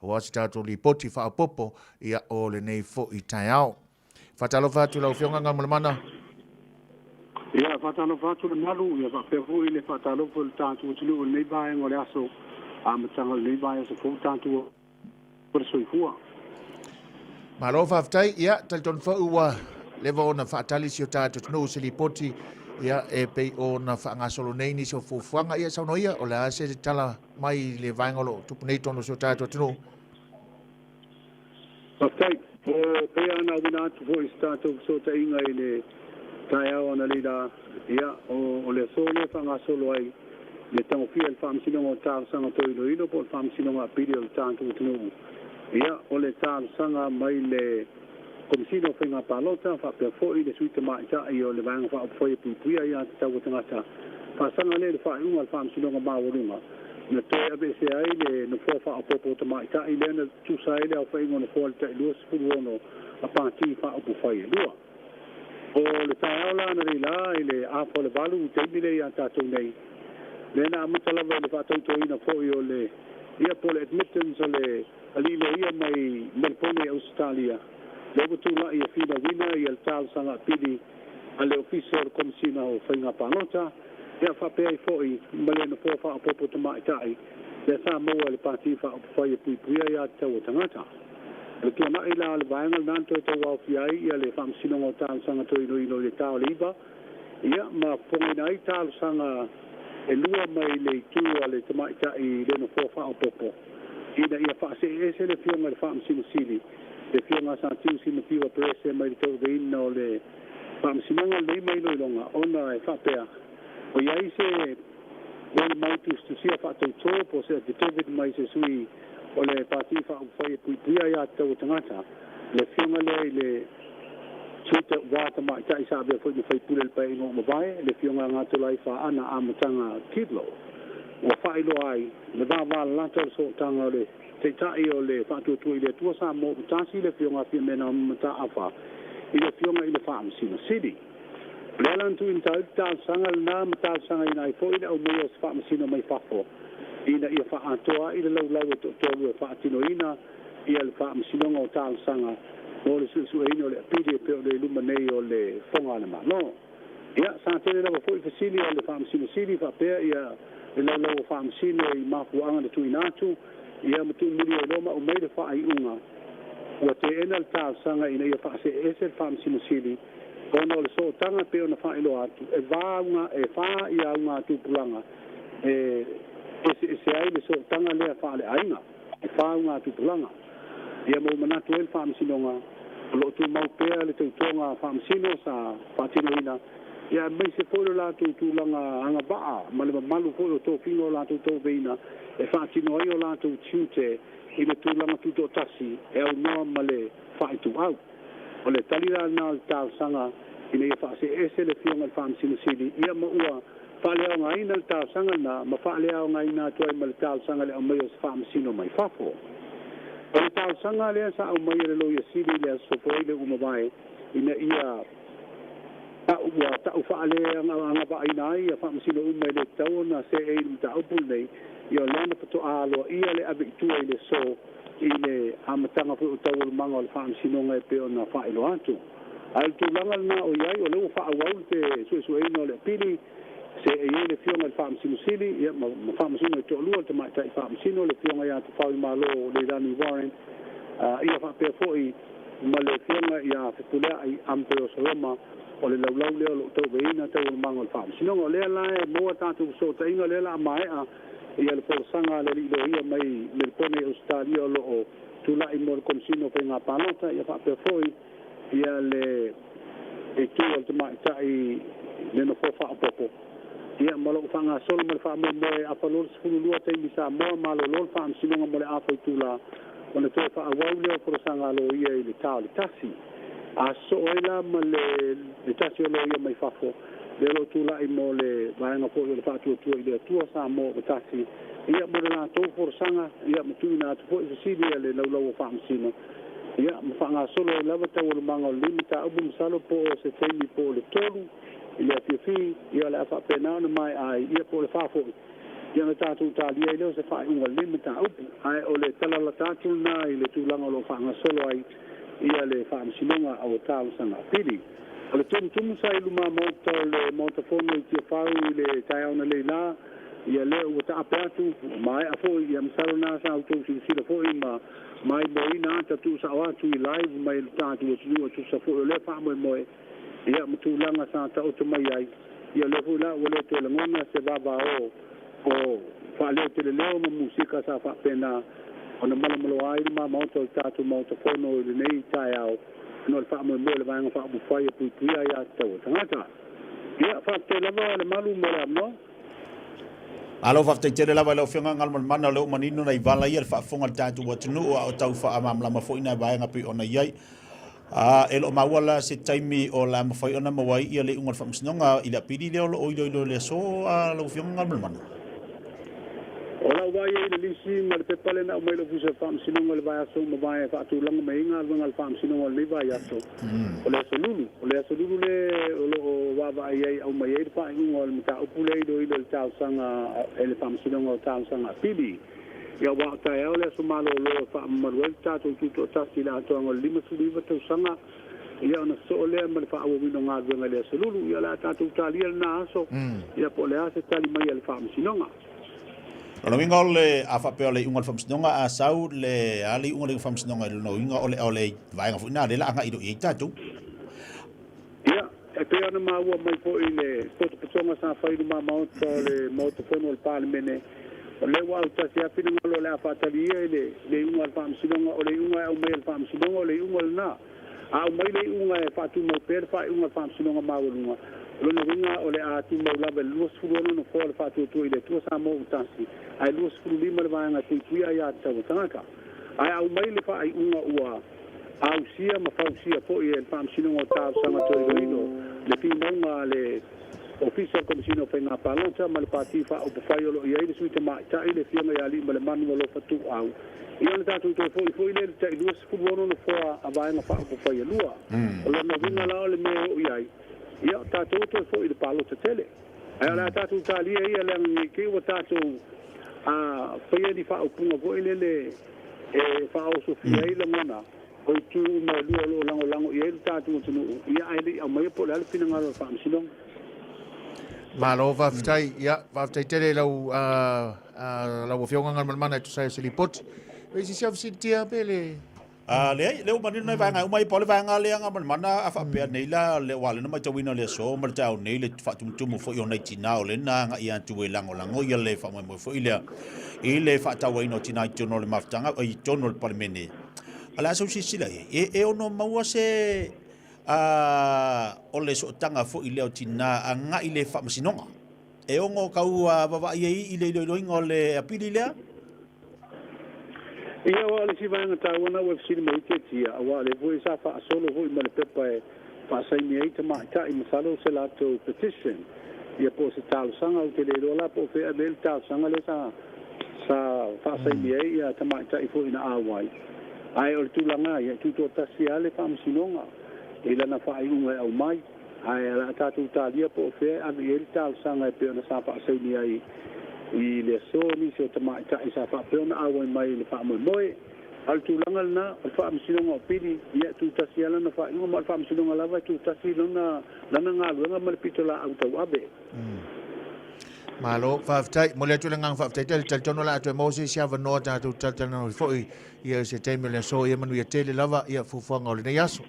o asi tātou li poti whaapopo ia o le nei fo I tai au. Whatalofa atu lau whionga ngā mana. Ia whatalofa atu le malu, ia whapewhu I le whatalofa le tātou tunu o nei bae ngore aso, a matanga le nei bae aso fo tātou o le soifua. Malo whaftai, ia, taliton whaua lewa o na whaatali si o tātou tunu o se li poti ia e pei o na whaangasolo nei ni so fufuanga ia sauno ia o le ase te tala mai le vaingolo tupunei tono si o tātou tunu. Okay, pea ana wina atu fo I tātou so ta inga I le tai au ana leida ia o le sole whaangasolo ai le tango fia le whaamsinonga o tāsanga toi lo ilo po le whaamsinonga pili o tātou tunu. Ia o le tāsanga mai le Komisino whainga palota, whapea fōi le suita maita I o le vanga whaapwhoi pupuia ia te tau tangata. Whasanga le whainga le whaamsinonga māwarunga. Na toi abe se ai le na fō whaapopo ta maita I le na tusa ele au whainga na fō le tai lua sipuru ono a pāti whaapu whai lua. O le tai aula na reila I le āwha le valu teimile ia tātou nei. Le na amatalawa le whaatautoina fōi o le ia po le admittance o le alile ia mai Melbourne Australia. Lewa tula I a whina wina I al tāl sanga pili a le ofisa o komisina o whainga pānota. Ia whapea I fōi male na fōwha a popo ta maitai. Le sā maua le pāti wha o whai pui puia ia tau o tangata. Le kia mai la le vaenga nanto e tau au fiai ia le whamsinonga o tāl sanga toi ino le tāo liba. Ia ma pongina I tāl sanga e lua mai le tua le ta maitai le na fōwha o popo. Ina ia whaase ese le fionga le whamsino sili. Le fionga sa tiu si na piwa prese mai tau veina o le whamsinanga le mai loilonga ona e whapea. O iai se wale mai tu sia whatau tō po se David mai se sui o le pāti whaupwhai puia ia tau tangata. Le fionga le tuita wāta mai tai sa abia whai pule le pai ingo mawae. Le fionga ngātu lai wha ana amatanga kidlo. O whailo ai le wāwā lata so tanga le te tai o le whātuatua I le tua sa mō utasi le fionga pia mena mata awha I le fionga I le whaamsina sidi. Le alantu in tau tāl sanga le nā mata sanga ina I fōi le au mea o whaamsina mai whafo. Ina ia whaatoa I le lau e tōru e whaatino ina ia le whaamsinonga o tāl sanga o le susu e ino le apiri e peo le luma nei o le whonga le malo. Ia sa tene lawa fōi fasili o le whaamsina sidi whapea ia le lau o whaamsina I mafuanga le tui nātu. Ia matu muri o loma o meire wha ai unga. Ua te ena le tāl sanga ina ia wha se ese le wha msino sili. Kono le so tanga peo na wha ilo atu. E wha wha ia unga atu pulanga. Ese ai le so tanga lea wha le ainga. E wha unga atu pulanga. Ia mo manatu el wha msino nga. Lo tu mau pea le tautonga wha msino sa wha tino ina. Ia mai se folo la tu langa anga baa. Malema malu folo to fino la tu to veina. E whaatino ai o lātou tiute I le tūlanga tuto tasi e au noa ma le whaetu au. O le talira nā le tāl sanga ina ia whaase ese le fionga le whaamsino sili. Ia ma ua whaale au ngai na le tāl sanga na ma whaale au ngai nā tuai ma le tāl sanga le au mai o se whaamsino mai whafo. O le tāl sanga lea sa au mai le loia sili lea sofoi le umawai ina ia ta'u whaale anga ba aina ai a whaamsino umai le tau na se e inu ta'u pul nei. Ia lana pato alo ia le abe itua I le so I le amatanga fu tau le manga o le whaamsinonga e peo na whaelo atu. Ai tu langa na o iai o leo whaawau te suesueino le pili se e le fionga le whaamsino sili ia ma whaamsino e to'alua te maitai whaamsino le fionga ia te whaui malo le Rani Warren ia whapea foi ma le fionga ia whepulea I Ampeo Soroma o le laulau leo lo tau veina tau le manga o le whaamsinonga o lea lae moa tātou so ta inga lea la maea ia le polosanga le lilo ia mai Melbourne Australia lo o tulai mo le komisino whainga pānota ia whapea foi ia le e tua te maitai le no fofa apopo ia malo whanga solo mo le wha moe apalol sifuru lua te misa moa malo lol wha amsinonga mo le awhai tula o le toi wha awau leo polosanga lo ia I le tau le tasi a so oila ma le tasi o lo ia mai whafo le lo tulai mo le vaenga po le whātua I le tua sa mo o tasi ia mo le la tau polosanga ia matuna atu po I sili le laulau o whaamsino ia mawhanga solo e lava tau le manga o limita ubu msalo po se teimi po le tolu I le afiafi ia le awha penao na mai ai ia po le whafo ia na tātou tālia i leo se whae unga lima tā upu. Ai o le talala tātou nā i le tūlanga o lo whaangasolo ai ia le whaamsinonga au tāwasanga pili. O le tumu sa i luma mota o le motafono i tia whau i le tai auna le la ia le ua ta ape atu mai a fo ia msaro nā sa au tau sila fo i ma mai moi nā tatu sa o atu i live mai le tātou o tu sa fo o le wha moe ia matulanga sa ta o mai ai ia le fo la o le te langona se baba o wha te le leo ma musika sa wha pena o na malo ai ma mauta o tātou motafono i le nei tai au no le wha moe le vanga wha bufai a pui ai a tau tangata ia wha te lava le malu mo le amno. Alo fa te tere lava le ofenga ngal mana le manino na ivala ia fa fonga tatu wa tunu o tau fa amam la mafo ina baenga pi ona yai elo mawala se taimi o la mafo ona mawai ia le ungal fa msnonga ila pidi le o ilo le so lo ofenga ngal mana ola wai le lisi ma le pepale na mai lo fusa fa msnonga le vai so ma vai fa tu lang mai ngal ngal fa msnonga le vai so o le solulu le o wa vai ai au mai fa ngol mta upule do ilo tau sanga ele fa msnonga tau sanga pidi ia wa ta e ole so malo lo fa marwel ta tu tu ta sila to ngol lima su liva to sanga ia na so le ma fa o wino nga venga le solulu ia la ta tu ta lia na so ia po le ase tali mai le fa msnonga. Ono winga ole afa pe ole ungal famsnonga a sau le ali ungal famsnonga no winga ole vai nga funa le anga ido i tatu. Ia e pe ana ma wa mai po ile ko to tsonga sa fa ile ma mo le mo to fono al parmene le wa ta sia pina ngolo le afa tali le ungal famsnonga ole unga o mai famsnonga ole ungal na a mai le unga e fa tu mo per fa ungal famsnonga ma wa lona winga ole a tu mo la bel luas fulono no fo fa tu ile tu sa mo tasi ai luas fulu lima le vanga tu tu ia ta tanga ai au mai le fa ai unga ua au sia ma fa sia fo ia fam sino o ta sa ma to ino le pi monga le official commissioner fa na palonta ma le parti fa o fa yo ia ile suite ma ta ile fianga ya li ma le manu lo fa tu au ia na tu to fo ile ta luas fulono no fo a vai ma fa o fa ia lua lona winga la le me o ia ia tātou to fo i le palo te tele. Ai ala tātou tālia ia le ke wa tātou whaia ni wha upunga fo i le wha o sofia i le ngana o i tu ma lua lo lango ia i le tātou tunu ia ai le au mai po le ale pina ngaro wha amsinong. Malo whaftai, ia, whaftai tere lau fionga ngal mana tu sai silipoti. Wesi siaf sintia pele. Le umani na vanga umai pole vanga le nga mana afa pe nei la le wale na ma tawina le so ma tau nei le fatu tu mo fo yo nei tina o le na nga ia tu lango ia le fa mo fo ile fa tawa ino tina jono le maftanga o jono le parmene ala so si sila e ono maua se o le so tanga fo ile o tina nga ile fa masinonga e ongo kau baba ia ile lo le apili le ia wa le sivanga tawana wa sili mai te tia wa le voi sa fa solo voi ma le pepa e fa sai mi ai tama ta i masalo se la to petition ia po se tal sanga o te le rola po fe abel tal sanga le sa fa sai mi ai ia tama ta i fo ina awai ai o tu langa ia tu to ta sia le fa msinonga ila na fa i unga au mai ai ala ta tu ta dia po fe abel tal sanga pe na sa fa sai mi ai i le so ni se tama ta isa fa pona awa mai le fa mo moe al tu langal na fa msinonga pili ia tu tasiala na fa ngo fa msinonga lava tu tasilona lana ngalu nga mal pitola au tau abe malo faftai mo le tu langang faftai tel tono la to mo se sia vano ta tu tel no fo ia se te le so ia manu ia tele lava ia fu fanga le yaso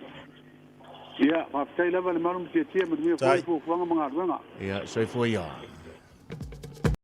ia faftai lava le marum te tia mo fo fanga manga ia so fo ia